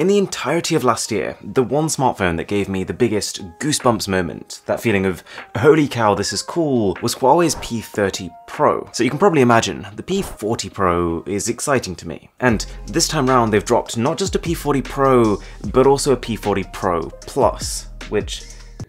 In the entirety of last year, the one smartphone that gave me the biggest goosebumps moment, that feeling of holy cow this is cool, was Huawei's P30 Pro. So you can probably imagine, the P40 Pro is exciting to me. And this time round they've dropped not just a P40 Pro, but also a P40 Pro Plus, which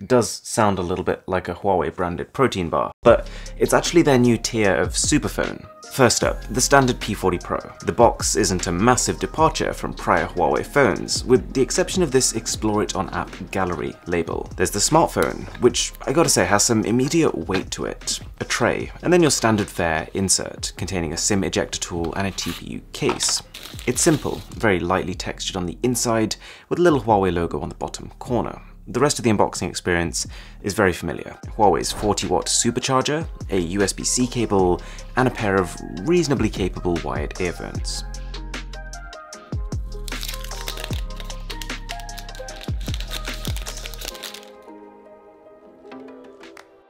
does sound a little bit like a Huawei branded protein bar, but it's actually their new tier of superphone. First up, the standard P40 Pro. The box isn't a massive departure from prior Huawei phones, with the exception of this Explore It on App Gallery label. There's the smartphone, which I gotta say has some immediate weight to it, a tray, and then your standard fare insert, containing a SIM ejector tool and a TPU case. It's simple, very lightly textured on the inside, with a little Huawei logo on the bottom corner. The rest of the unboxing experience is very familiar. Huawei's 40-watt supercharger, a USB-C cable, and a pair of reasonably capable wired earphones.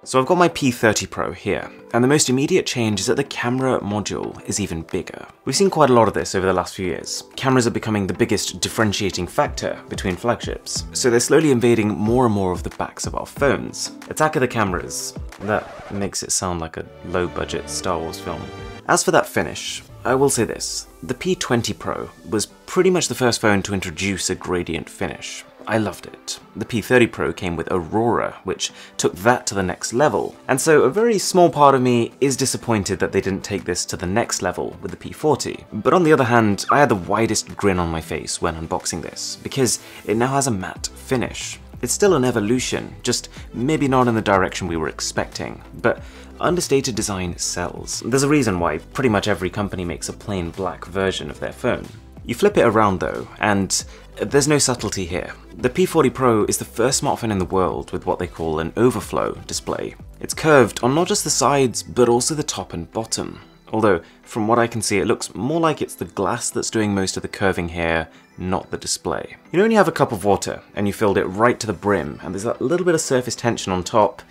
So I've got my P30 Pro here, and the most immediate change is that the camera module is even bigger. We've seen quite a lot of this over the last few years. Cameras are becoming the biggest differentiating factor between flagships, so they're slowly invading more and more of the backs of our phones. Attack of the cameras. That makes it sound like a low-budget Star Wars film. As for that finish, I will say this. The P20 Pro was pretty much the first phone to introduce a gradient finish. I loved it. The P30 Pro came with Aurora, which took that to the next level, and so a very small part of me is disappointed that they didn't take this to the next level with the P40. But on the other hand, I had the widest grin on my face when unboxing this, because it now has a matte finish. It's still an evolution, just maybe not in the direction we were expecting, but understated design sells. There's a reason why pretty much every company makes a plain black version of their phone. You flip it around though, and there's no subtlety here. The P40 Pro is the first smartphone in the world with what they call an overflow display. It's curved on not just the sides, but also the top and bottom. Although, from what I can see, it looks more like it's the glass that's doing most of the curving here, not the display. You know when you have a cup of water, and you filled it right to the brim, and there's that little bit of surface tension on top?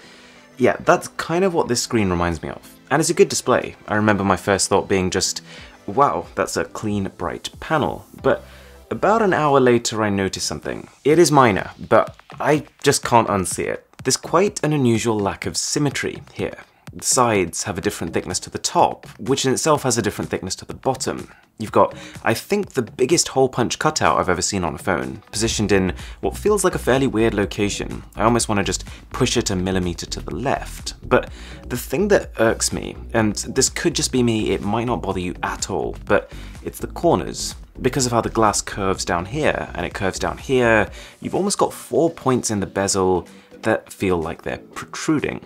Yeah, that's kind of what this screen reminds me of. And it's a good display. I remember my first thought being just, wow, that's a clean, bright panel. But about an hour later I noticed something. It is minor, but I just can't unsee it. There's quite an unusual lack of symmetry here. The sides have a different thickness to the top, which in itself has a different thickness to the bottom. You've got, I think, the biggest hole punch cutout I've ever seen on a phone, positioned in what feels like a fairly weird location. I almost want to just push it a millimeter to the left. But the thing that irks me, and this could just be me, it might not bother you at all, but it's the corners. Because of how the glass curves down here, and it curves down here, you've almost got 4 points in the bezel that feel like they're protruding.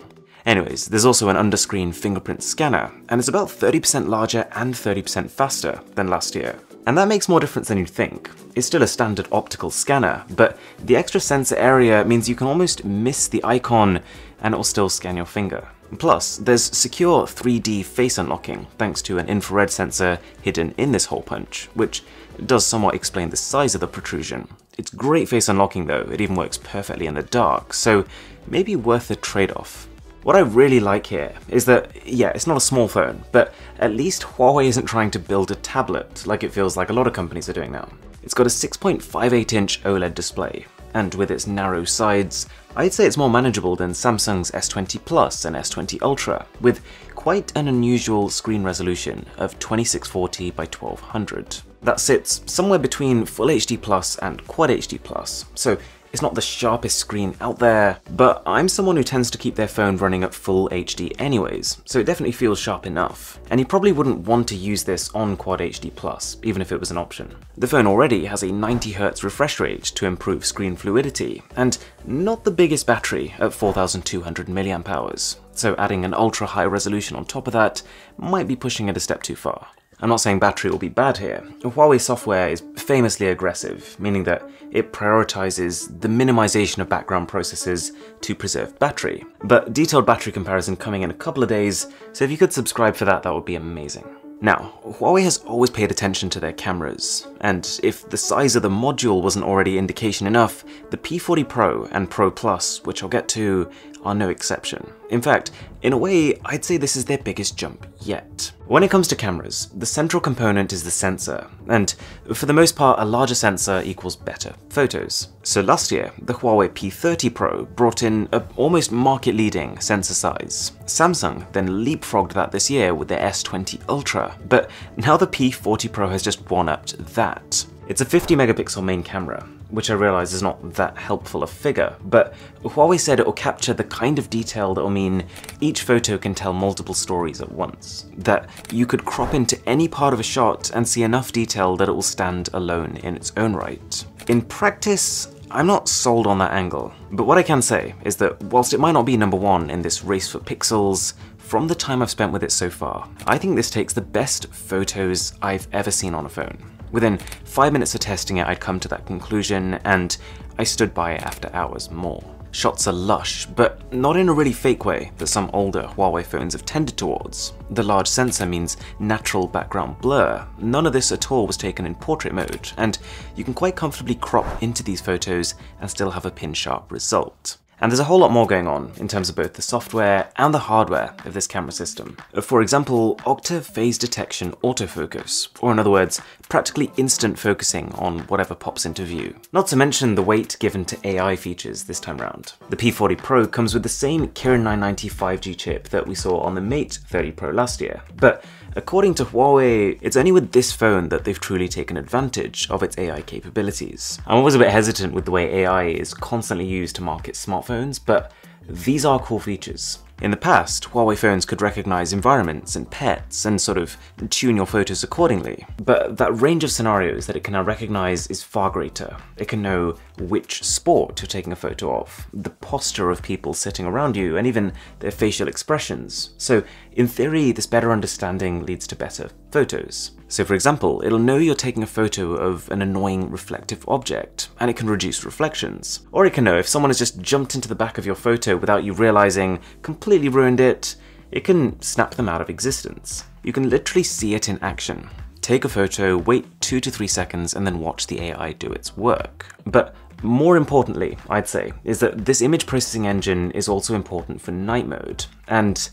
Anyways, there's also an underscreen fingerprint scanner, and it's about 30% larger and 30% faster than last year. And that makes more difference than you'd think. It's still a standard optical scanner, but the extra sensor area means you can almost miss the icon and it'll still scan your finger. Plus, there's secure 3D face unlocking thanks to an infrared sensor hidden in this hole punch, which does somewhat explain the size of the protrusion. It's great face unlocking though, it even works perfectly in the dark, so maybe worth the trade-off. What I really like here is that, yeah, it's not a small phone, but at least Huawei isn't trying to build a tablet like it feels like a lot of companies are doing now. It's got a 6.58-inch OLED display, and with its narrow sides, I'd say it's more manageable than Samsung's S20 Plus and S20 Ultra, with quite an unusual screen resolution of 2640 by 1200. That sits somewhere between Full HD Plus and Quad HD Plus, so it's not the sharpest screen out there, but I'm someone who tends to keep their phone running at full HD anyways, so it definitely feels sharp enough. And you probably wouldn't want to use this on Quad HD Plus, even if it was an option. The phone already has a 90Hz refresh rate to improve screen fluidity, and not the biggest battery at 4200 mAh, so adding an ultra high resolution on top of that might be pushing it a step too far. I'm not saying battery will be bad here. Huawei software is famously aggressive, meaning that it prioritizes the minimization of background processes to preserve battery. But detailed battery comparison coming in a couple of days, so if you could subscribe for that, that would be amazing. Now, Huawei has always paid attention to their cameras, and if the size of the module wasn't already indication enough, the P40 Pro and Pro Plus, which I'll get to, are no exception. In fact, in a way, I'd say this is their biggest jump yet. When it comes to cameras, the central component is the sensor, and for the most part, a larger sensor equals better photos. So last year, the Huawei P30 Pro brought in an almost market-leading sensor size. Samsung then leapfrogged that this year with their S20 Ultra, but now the P40 Pro has just one-upped that. It's a 50 megapixel main camera, which I realize is not that helpful a figure, but Huawei said it will capture the kind of detail that will mean each photo can tell multiple stories at once. That you could crop into any part of a shot and see enough detail that it will stand alone in its own right. In practice, I'm not sold on that angle, but what I can say is that whilst it might not be number one in this race for pixels, from the time I've spent with it so far, I think this takes the best photos I've ever seen on a phone. Within 5 minutes of testing it, I'd come to that conclusion, and I stood by it after hours more. Shots are lush, but not in a really fake way that some older Huawei phones have tended towards. The large sensor means natural background blur. None of this at all was taken in portrait mode, and you can quite comfortably crop into these photos and still have a pin-sharp result. And there's a whole lot more going on in terms of both the software and the hardware of this camera system. For example, octave phase detection autofocus, or in other words, practically instant focusing on whatever pops into view. Not to mention the weight given to AI features this time round. The P40 Pro comes with the same Kirin 990 5G chip that we saw on the Mate 30 Pro last year, but according to Huawei, it's only with this phone that they've truly taken advantage of its AI capabilities. I'm always a bit hesitant with the way AI is constantly used to market smartphones, but these are cool features. In the past, Huawei phones could recognize environments and pets and sort of tune your photos accordingly, but that range of scenarios that it can now recognize is far greater. It can know which sport you're taking a photo of, the posture of people sitting around you, and even their facial expressions. So in theory, this better understanding leads to better photos. So for example, it'll know you're taking a photo of an annoying reflective object, and it can reduce reflections. Or it can know if someone has just jumped into the back of your photo without you realizing, completely ruined it, it can snap them out of existence. You can literally see it in action. Take a photo, wait 2 to 3 seconds, and then watch the AI do its work. But more importantly, I'd say, is that this image processing engine is also important for night mode, and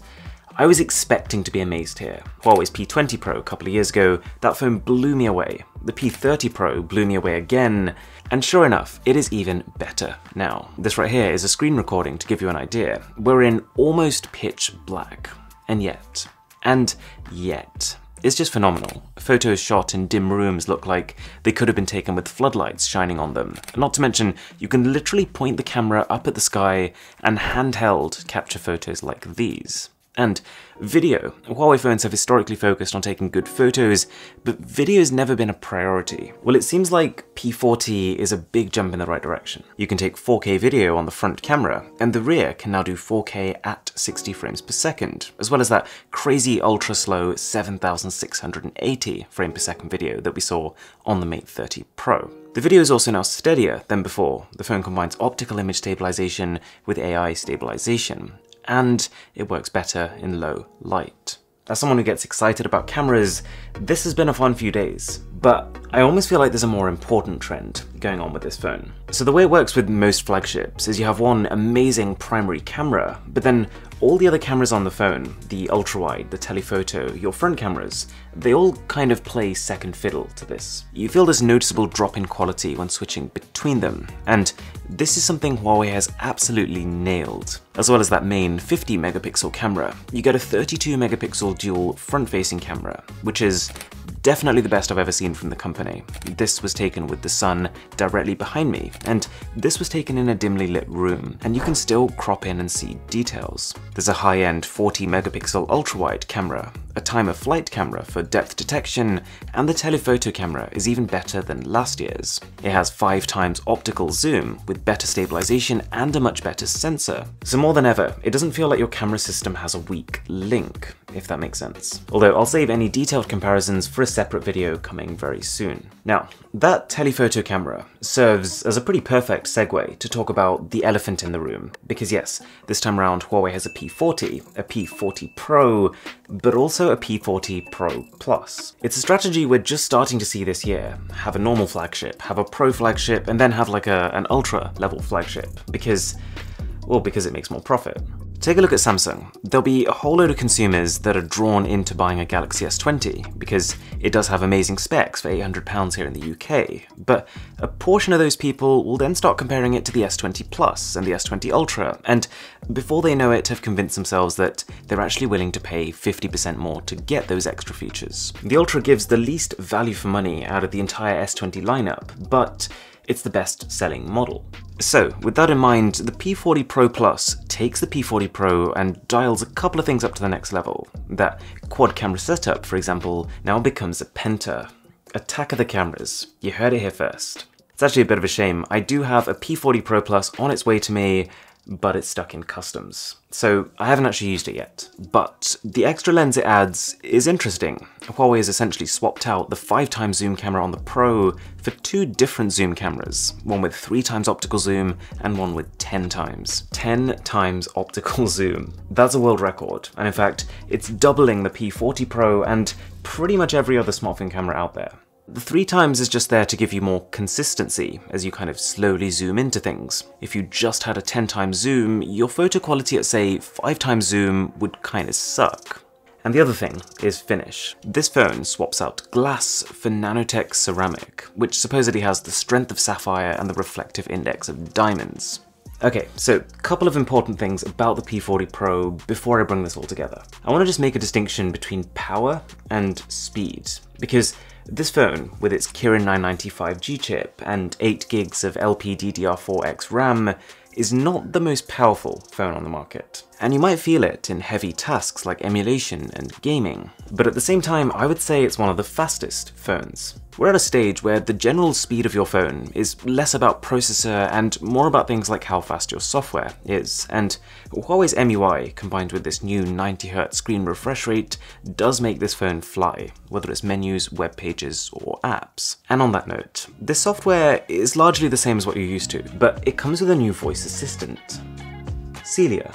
I was expecting to be amazed here. Huawei's P20 Pro a couple of years ago, that phone blew me away. The P30 Pro blew me away again, and sure enough, it is even better now. This right here is a screen recording to give you an idea. We're in almost pitch black, and yet, it's just phenomenal. Photos shot in dim rooms look like they could have been taken with floodlights shining on them. Not to mention, you can literally point the camera up at the sky and handheld capture photos like these. And video. Huawei phones have historically focused on taking good photos, but video's never been a priority. Well, it seems like P40 is a big jump in the right direction. You can take 4K video on the front camera, and the rear can now do 4K at 60 frames per second, as well as that crazy ultra-slow 7680 frame per second video that we saw on the Mate 30 Pro. The video is also now steadier than before. The phone combines optical image stabilization with AI stabilization, and it works better in low light. As someone who gets excited about cameras, this has been a fun few days, but I almost feel like there's a more important trend going on with this phone. So the way it works with most flagships is you have one amazing primary camera, but then all the other cameras on the phone, the ultra-wide, the telephoto, your front cameras, they all kind of play second fiddle to this. You feel this noticeable drop in quality when switching between them, and this is something Huawei has absolutely nailed. As well as that main 50 megapixel camera, you get a 32 megapixel dual front-facing camera, which is definitely the best I've ever seen from the company. This was taken with the sun directly behind me, and this was taken in a dimly lit room, and you can still crop in and see details. There's a high-end 40 megapixel ultra-wide camera, a time-of-flight camera for depth detection, and the telephoto camera is even better than last year's. It has 5 times optical zoom with better stabilization and a much better sensor. So more than ever, it doesn't feel like your camera system has a weak link, if that makes sense. Although I'll save any detailed comparisons for a separate video coming very soon. Now, that telephoto camera serves as a pretty perfect segue to talk about the elephant in the room, because yes, this time around Huawei has a P40, a P40 Pro, but also a P40 Pro Plus. It's a strategy we're just starting to see this year. Have a normal flagship, have a Pro flagship, and then have like an Ultra level flagship, because or because it makes more profit. Take a look at Samsung. There'll be a whole load of consumers that are drawn into buying a Galaxy S20 because it does have amazing specs for £800 here in the UK, but a portion of those people will then start comparing it to the S20 Plus and the S20 Ultra, and before they know it have convinced themselves that they're actually willing to pay 50% more to get those extra features. The Ultra gives the least value for money out of the entire S20 lineup, but it's the best-selling model. So, with that in mind, the P40 Pro Plus takes the P40 Pro and dials a couple of things up to the next level. That quad camera setup, for example, now becomes a penta. Attack of the cameras. You heard it here first. It's actually a bit of a shame. I do have a P40 Pro Plus on its way to me, but it's stuck in customs. So I haven't actually used it yet. But the extra lens it adds is interesting. Huawei has essentially swapped out the 5x zoom camera on the Pro for two different zoom cameras, one with 3x optical zoom and one with 10x. 10x optical zoom. That's a world record, and in fact, it's doubling the P40 Pro and pretty much every other smartphone camera out there. The 3x is just there to give you more consistency as you kind of slowly zoom into things. If you just had a 10x zoom, your photo quality at say 5x zoom would kind of suck. And the other thing is finish. This phone swaps out glass for nanotech ceramic, which supposedly has the strength of sapphire and the reflective index of diamonds. Okay, so a couple of important things about the P40 Pro before I bring this all together. I want to just make a distinction between power and speed, because this phone, with its Kirin 995G chip and 8 gigs of LPDDR4X RAM, is not the most powerful phone on the market. And you might feel it in heavy tasks like emulation and gaming, but at the same time I would say it's one of the fastest phones. We're at a stage where the general speed of your phone is less about processor and more about things like how fast your software is, and Huawei's MUI combined with this new 90Hz screen refresh rate does make this phone fly, whether it's menus, web pages, or apps. And on that note, this software is largely the same as what you're used to, but it comes with a new voice assistant, Celia.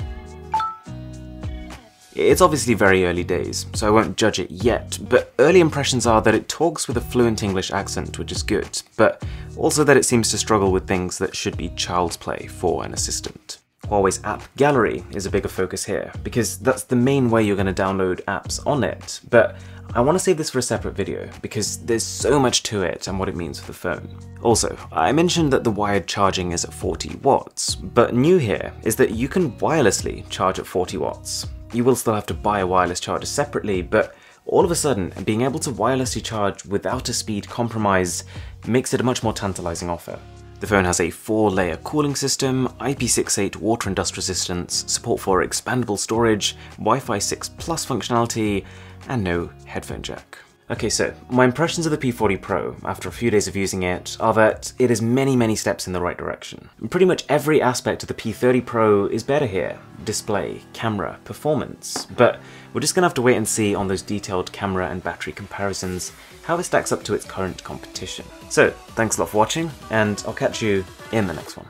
It's obviously very early days, so I won't judge it yet, but early impressions are that it talks with a fluent English accent, which is good, but also that it seems to struggle with things that should be child's play for an assistant. Huawei's app gallery is a bigger focus here, because that's the main way you're going to download apps on it, but I want to save this for a separate video, because there's so much to it and what it means for the phone. Also, I mentioned that the wired charging is at 40 watts, but new here is that you can wirelessly charge at 40 watts. You will still have to buy a wireless charger separately, but all of a sudden, being able to wirelessly charge without a speed compromise makes it a much more tantalizing offer. The phone has a 4-layer cooling system, IP68 water and dust resistance, support for expandable storage, Wi-Fi 6 Plus functionality, and no headphone jack. Okay, so my impressions of the P40 Pro after a few days of using it are that it is many steps in the right direction. Pretty much every aspect of the P30 Pro is better here. Display, camera, performance. But we're just gonna have to wait and see on those detailed camera and battery comparisons how it stacks up to its current competition. So, thanks a lot for watching, and I'll catch you in the next one.